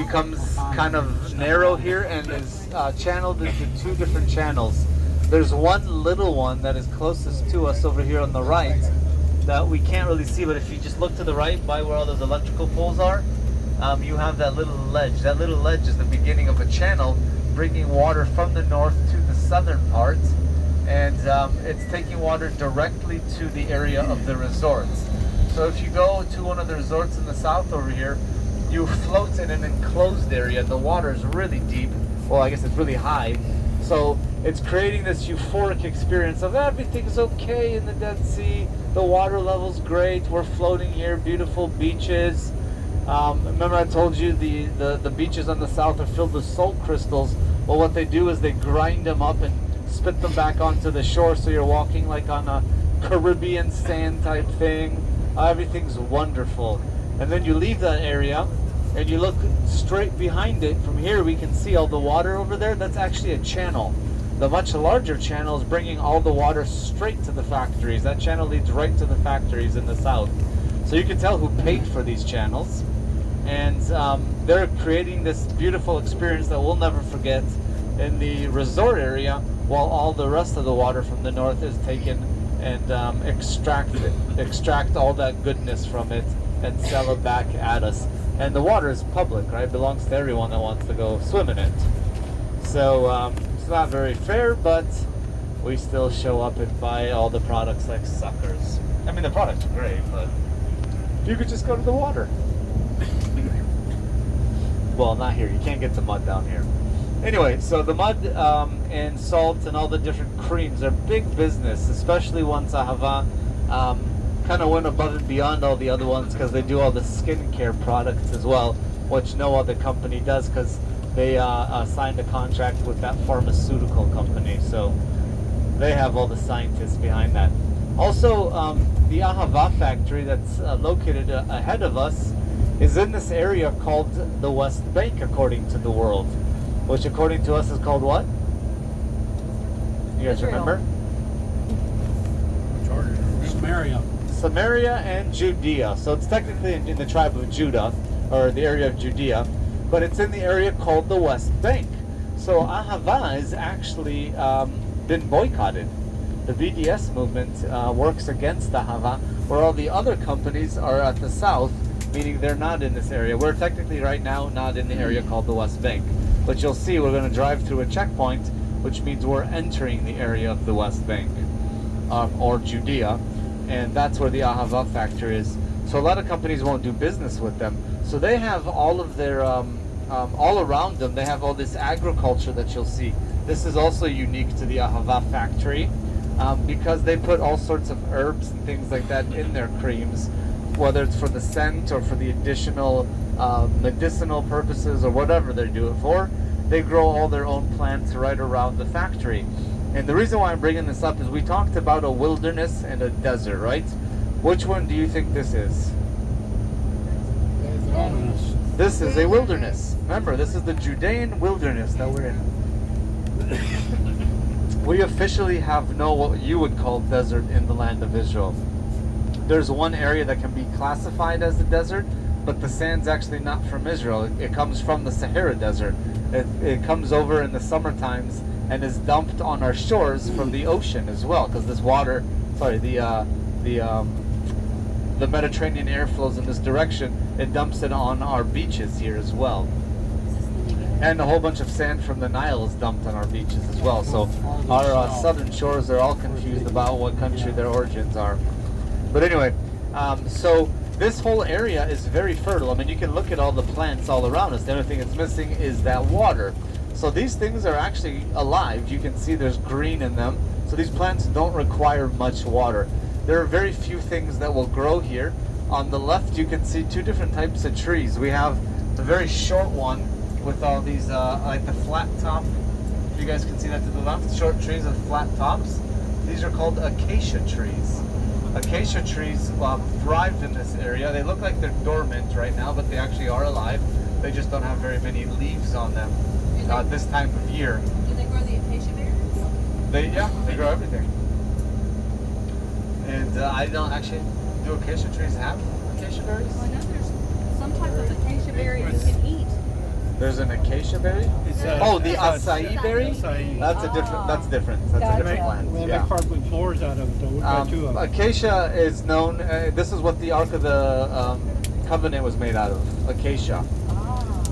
becomes kind of narrow here and is channeled into two different channels. There's one little one that is closest to us over here on the right that we can't really see, but if you just look to the right by where all those electrical poles are, you have that little ledge. That little ledge is the beginning of a channel bringing water from the north to the southern part, and it's taking water directly to the area of the resorts. So if you go to one of the resorts in the south over here, you float in an enclosed area. The water is really deep. Well, I guess it's really high. So it's creating this euphoric experience of everything's okay in the Dead Sea. The water level's great. We're floating here. Beautiful beaches. Remember I told you the beaches on the south are filled with salt crystals. Well, what they do is they grind them up and spit them back onto the shore, so you're walking like on a Caribbean sand type thing. Everything's wonderful. And then you leave that area and you look straight behind it. From here we can see all the water over there. That's actually a channel. The much larger channel is bringing all the water straight to the factories. That channel leads right to the factories in the south. So you can tell who paid for these channels. And they're creating this beautiful experience that we'll never forget in the resort area, while all the rest of the water from the north is taken and extract all that goodness from it and sell it back at us. And the water is public, right? It belongs to everyone that wants to go swim in it. So it's not very fair, but we still show up and buy all the products like suckers. I mean, the products are great, but you could just go to the water. Well, not here. You can't get the mud down here. Anyway, so the mud and salt and all the different creams are big business, especially once Ahava kind of went above and beyond all the other ones, because they do all the skincare products as well, which no other company does, because they signed a contract with that pharmaceutical company. So they have all the scientists behind that. Also, the Ahava factory that's located ahead of us is in this area called the West Bank, according to the world, which according to us is called what? You guys remember? Samaria. Samaria and Judea. So it's technically in the tribe of Judah, or the area of Judea, but it's in the area called the West Bank. So Ahava has actually been boycotted. The BDS movement works against Ahava, where all the other companies are at the south, meaning they're not in this area. We're technically right now not in the area called the West Bank. But you'll see we're going to drive through a checkpoint, which means we're entering the area of the West Bank, or Judea, and that's where the Ahava factory is. So a lot of companies won't do business with them. So they have all of their, all around them, they have all this agriculture that you'll see. This is also unique to the Ahava factory, because they put all sorts of herbs and things like that in their creams, whether it's for the scent or for the additional medicinal purposes or whatever they do it for. They grow all their own plants right around the factory. And the reason why I'm bringing this up is we talked about a wilderness and a desert, right? Which one do you think this is? Wilderness. This is a wilderness. Remember, this is the Judean wilderness that we're in. We officially have no what you would call desert in the land of Israel. There's one area that can be classified as a desert, but the sand's actually not from Israel. It comes from the Sahara Desert. It comes over in the summer times and is dumped on our shores from the ocean as well, because this water, the Mediterranean air flows in this direction. It dumps it on our beaches here as well. And a whole bunch of sand from the Nile is dumped on our beaches as well. So our southern shores are all confused about what country their origins are. But anyway, so this whole area is very fertile. I mean, you can look at all the plants all around us. The only thing that's missing is that water. So these things are actually alive. You can see there's green in them. So these plants don't require much water. There are very few things that will grow here. On the left, you can see two different types of trees. We have the very short one with all these, like the flat top. You guys can see that to the left. Short trees with flat tops. These are called acacia trees. Acacia trees thrived in this area. They look like they're dormant right now, but they actually are alive. They just don't have very many leaves on them this time of year. Do they grow the acacia berries? They grow everything. And I don't actually, do acacia trees have acacia berries? Well, I know there's some type of acacia berry you can eat. There's an acacia berry. Oh, the acai berry. Acai. That's a different. That's different. That's a different plant. They Yeah. make carpet floors out of it, though. We've got two of them. Acacia is known. This is what the Ark of the Covenant was made out of. Acacia.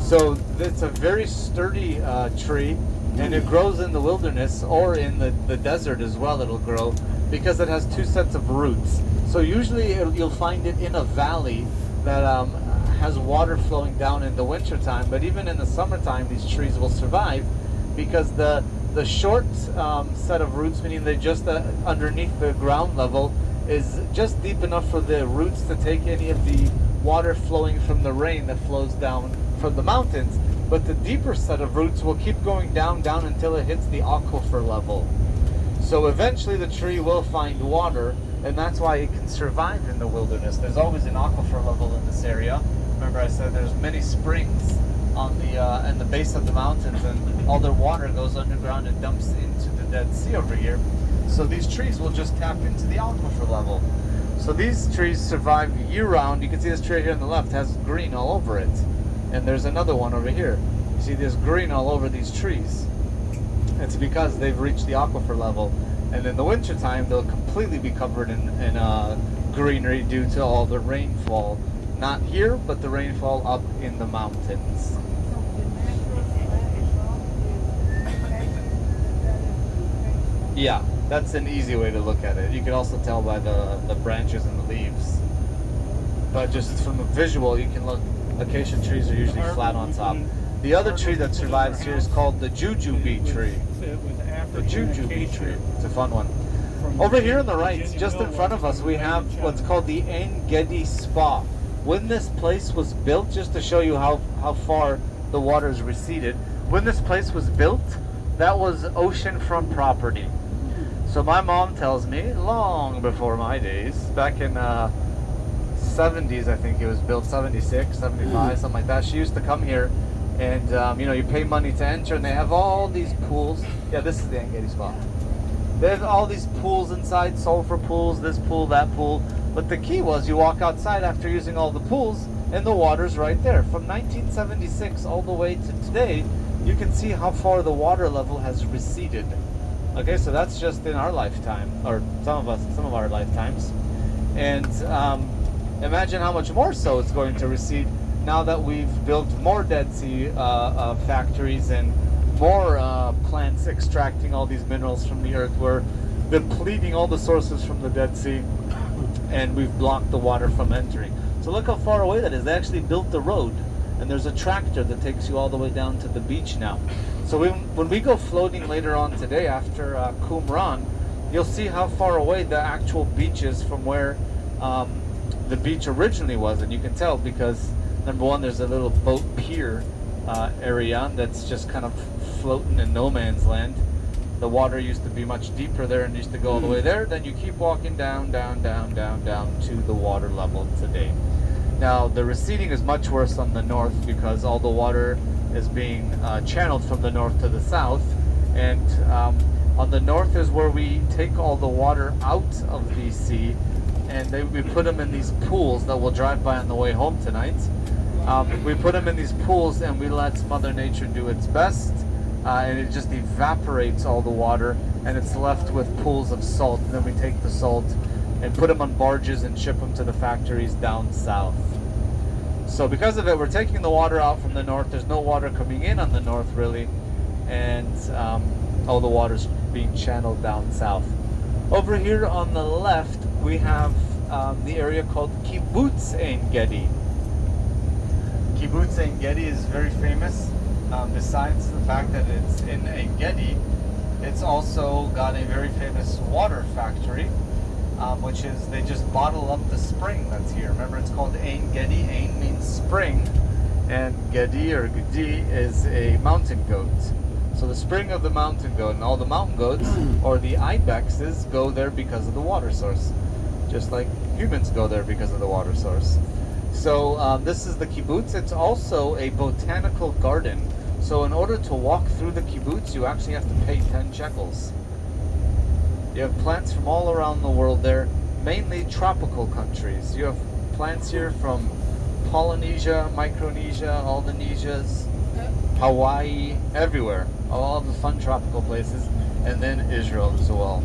So it's a very sturdy tree, and it grows in the wilderness or in the desert as well. It'll grow because it has two sets of roots. So usually you'll find it in a valley that has water flowing down in the wintertime, but even in the summertime these trees will survive because the short set of roots, meaning they're just underneath the ground level, is just deep enough for the roots to take any of the water flowing from the rain that flows down from the mountains. But the deeper set of roots will keep going down until it hits the aquifer level. So eventually the tree will find water, and that's why it can survive in the wilderness. There's always an aquifer level in this area. Remember I said there's many springs on the in the base of the mountains, and all their water goes underground and dumps into the Dead Sea over here. So these trees will just tap into the aquifer level. So these trees survive year-round. You can see this tree here on the left has green all over it. And there's another one over here. You see there's green all over these trees. It's because they've reached the aquifer level. And in the wintertime, they'll completely be covered in greenery due to all the rainfall. Not here, but the rainfall up in the mountains. Yeah, that's an easy way to look at it. You can also tell by the branches and the leaves. But just from a visual, you can look, acacia trees are usually flat on top. The other tree that survives here is called the jujube tree. The jujube tree. It's a fun one. Over here on the right, just in front of us, we have what's called the Ein Gedi Spa. When this place was built, just to show you how far the water's receded, when this place was built, that was oceanfront property. So my mom tells me, long before my days, back in 70s, I think it was built, 76, 75, something like that. She used to come here, and you pay money to enter, and they have all these pools. Yeah, this is the Ein Gedi Spa. They have all these pools inside, sulfur pools, this pool, that pool. But the key was you walk outside after using all the pools, and the water's right there. From 1976 all the way to today, you can see how far the water level has receded. Okay, so that's just in our lifetime, or some of our lifetimes. And imagine how much more so it's going to recede now that we've built more Dead Sea factories and more plants extracting all these minerals from the earth. We're depleting all the sources from the Dead Sea, and we've blocked the water from entering. So look how far away that is. They actually built the road, and there's a tractor that takes you all the way down to the beach now. So when we go floating later on today after Qumran, you'll see how far away the actual beach is from where the beach originally was, and you can tell because number one, there's a little boat pier area that's just kind of floating in no man's land. The water used to be much deeper there and used to go all the way there. Then you keep walking down to the water level today. Now the receding is much worse on the north because all the water is being channeled from the north to the south, and on the north is where we take all the water out of the sea, and we put them in these pools that we'll drive by on the way home tonight. We put them in these pools and we let Mother Nature do its best, and it just evaporates all the water, and it's left with pools of salt. And then we take the salt and put them on barges and ship them to the factories down south. So because of it, we're taking the water out from the north. There's no water coming in on the north really, and all the water's being channeled down south. Over here on the left, we have the area called Kibbutz Ein Gedi. Kibbutz Ein Gedi is very famous. Besides the fact that it's in Ein Gedi, it's also got a very famous water factory, which is they just bottle up the spring that's here. Remember, it's called Ein Gedi. Ein means spring, and Gedi or Gedi is a mountain goat. So the spring of the mountain goat, and all the mountain goats or the ibexes go there because of the water source, just like humans go there because of the water source. So this is the kibbutz. It's also a botanical garden. So in order to walk through the kibbutz, you actually have to pay 10 shekels. You have plants from all around the world there, mainly tropical countries. You have plants here from Polynesia, Micronesia, all the Nesias, Hawaii, everywhere, all the fun tropical places, and then Israel as well.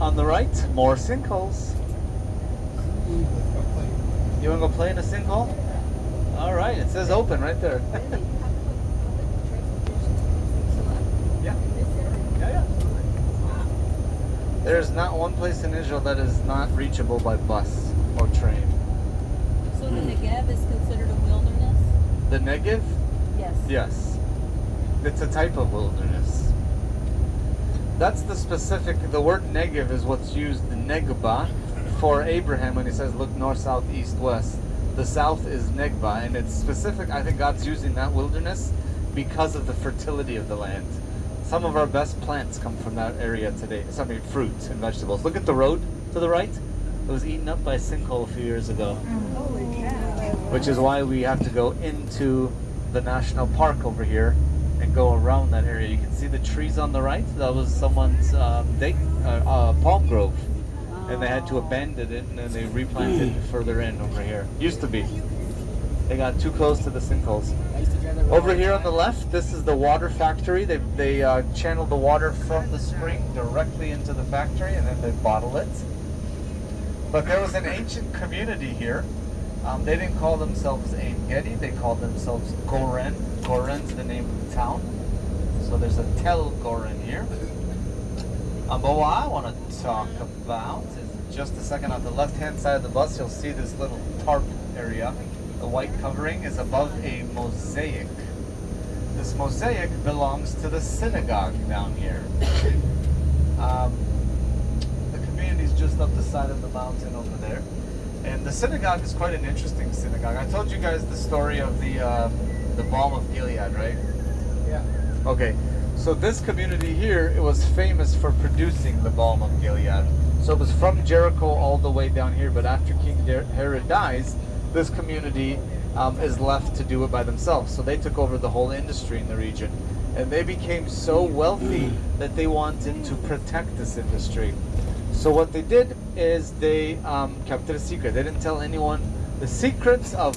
On the right, more sinkholes. You want to go play in a sinkhole? All right, it says open right there. Yeah. There's not one place in Israel that is not reachable by bus or train. So the Negev is considered a wilderness? The Negev? Yes. Yes. It's a type of wilderness. That's the specific, the word Negev is what's used in Negba for Abraham when he says look north, south, east, west. The south is Negba, and it's specific. I think God's using that wilderness because of the fertility of the land. Some of our best plants come from that area today. Some fruits and vegetables. Look at the road to the right. It was eaten up by a sinkhole a few years ago. Holy cow. Which is why we have to go into the national park over here and go around that area. You can see the trees on the right. That was someone's palm grove. And they had to abandon it, and then they replanted further in over here. Used to be. They got too close to the sinkholes. Over here on the left, this is the water factory. They channel the water from the spring directly into the factory, and then they bottle it. But there was an ancient community here. They didn't call themselves Ein Gedi. They called themselves Goren. Goren's the name of the town. So there's a Tel Goren here. But what I want to talk about is just a second on the left-hand side of the bus, you'll see this little tarp area. The white covering is above a mosaic. This mosaic belongs to the synagogue down here. The community is just up the side of the mountain over there. And the synagogue is quite an interesting synagogue. I told you guys the story of the balm of Gilead, right? Yeah. Okay. So this community here, it was famous for producing the balm of Gilead. So it was from Jericho all the way down here, but after King Herod dies, this community is left to do it by themselves. So they took over the whole industry in the region. And they became so wealthy that they wanted to protect this industry. So what they did is they kept it a secret. They didn't tell anyone the secrets of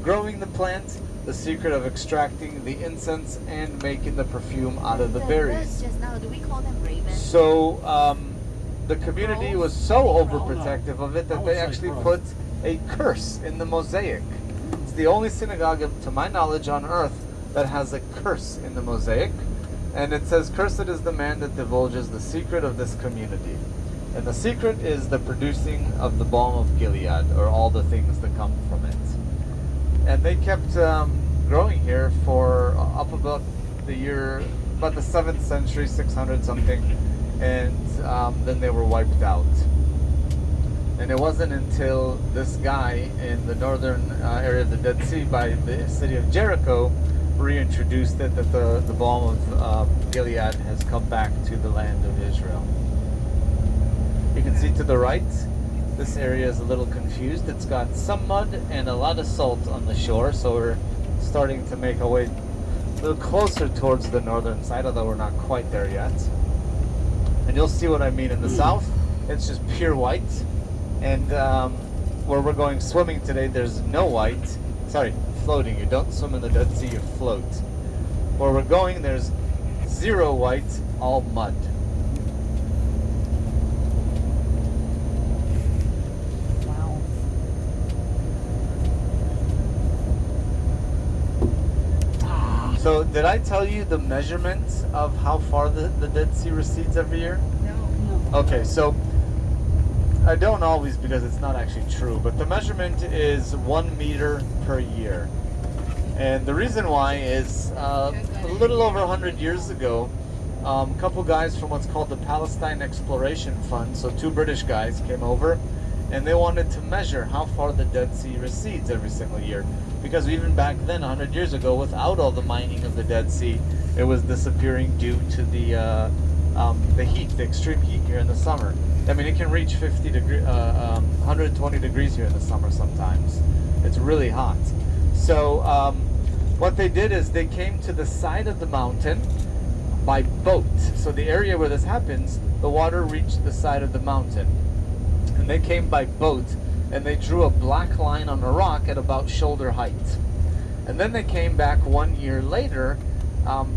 growing the plant, the secret of extracting the incense and making the perfume out of the berries. Just now, do we call them ravens? So the community was so overprotective of it that they actually put a curse in the mosaic. It's the only synagogue, to my knowledge, on earth that has a curse in the mosaic. And it says, "Cursed is the man that divulges the secret of this community." And the secret is the producing of the balm of Gilead, or all the things that come from it. And they kept growing here for up about the 7th century, 600 something, and then they were wiped out. And it wasn't until this guy in the northern area of the Dead Sea by the city of Jericho reintroduced it, that the balm of Gilead has come back to the land of Israel. You can see to the right, this area is a little confused. It's got some mud and a lot of salt on the shore, so we're starting to make our way a little closer towards the northern side, although we're not quite there yet. And you'll see what I mean in the south. It's just pure white. And where we're going swimming today, there's no white. Sorry, floating. You don't swim in the Dead Sea, you float. Where we're going, there's zero white, all mud. So, did I tell you the measurement of how far the Dead Sea recedes every year? No. Okay, so I don't always, because it's not actually true, but the measurement is 1 meter per year. And the reason why is a little over 100 years ago, a couple guys from what's called the Palestine Exploration Fund, so 2 British guys came over, and they wanted to measure how far the Dead Sea recedes every single year. Because even back then, 100 years ago, without all the mining of the Dead Sea, it was disappearing due to the heat, the extreme heat here in the summer. I mean, it can reach 120 degrees here in the summer sometimes. It's really hot. So what they did is they came to the side of the mountain by boat. So the area where this happens, the water reached the side of the mountain. And they came by boat, and they drew a black line on the rock at about shoulder height. And then they came back 1 year later,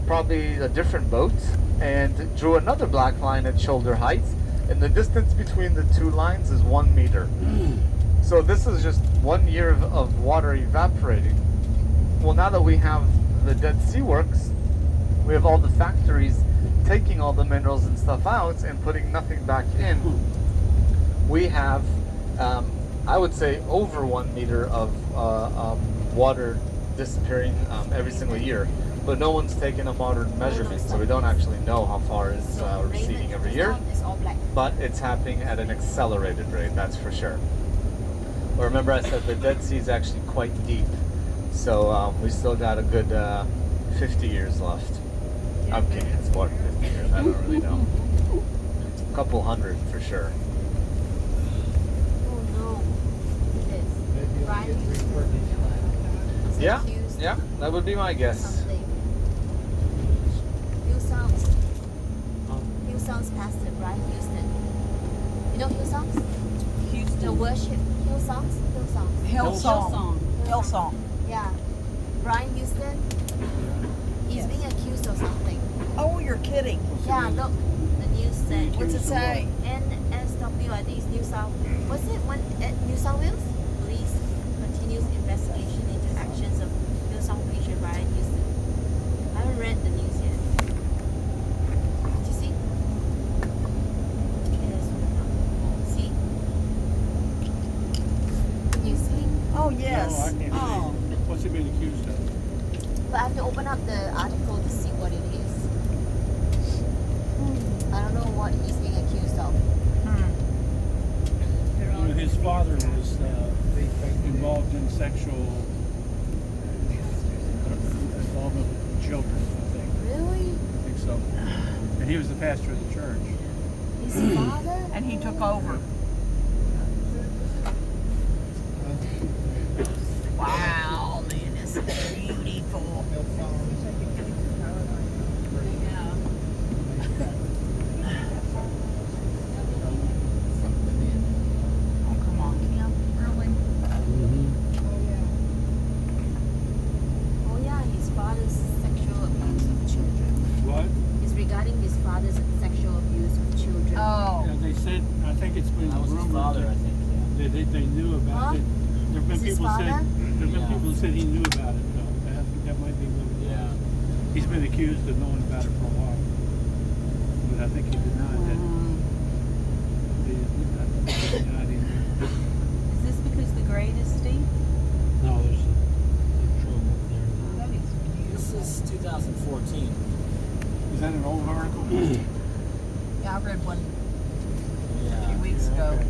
probably a different boat, and drew another black line at shoulder height. And the distance between the two lines is 1 meter. So this is just 1 year of water evaporating. Well, now that we have the Dead Sea Works, we have all the factories taking all the minerals and stuff out and putting nothing back in. We have, I would say, over 1 meter of water disappearing every single year. But no one's taken a modern measurement, so we don't actually know how far it's receding every year. But it's happening at an accelerated rate, that's for sure. But remember, I said the Dead Sea is actually quite deep, so we still got a good 50 years left. I'm kidding, it's more than 50 years, I don't really know. A couple hundred for sure. Oh no. This. Brian Houston. Yeah, yeah, that would be my guess. Something. Hillsong's pastor, Brian Houston. You know Hillsong's? Houston. The worship. Hillsong's? Hillsong. Hillsong. Yeah. Brian Houston. He's being accused of something. Oh, you're kidding. Yeah, look. The news said. What's it say? NSW, I think it's New South. What's it? New South Wales? Police continues investigation into actions of Hillsong preacher Brian Houston. I haven't read the news yet. Did you see? Yes. See? Can you see? Oh, yes. No, I can't Oh. see. What's he being accused of? But I have to open up the article to see what it is. I don't know what he's being accused of. You know, his father was involved in sexual involvement with children, I think. Really? I think so. And he was the pastor of the church. His father? And he took over. Wow, man, this is beautiful. Oh, come on, Kim. Really? Oh yeah, his father's sexual abuse of children. What? It's regarding his father's sexual abuse of children. Oh. Yeah, they said, I think it's been That was his rumored father, that I think. Yeah. they knew about Huh? it. There have been Is his people said father? there have been Yeah. people who said he knew about it though. That might be what it was. He's been accused of knowing about it for a while. But I think he denied that. He denied it. Is this because the grade is steep? No, there's trouble there. That is beautiful. This is 2014. Is that an old article? Yeah, I read one a Yeah. few weeks ago. Okay.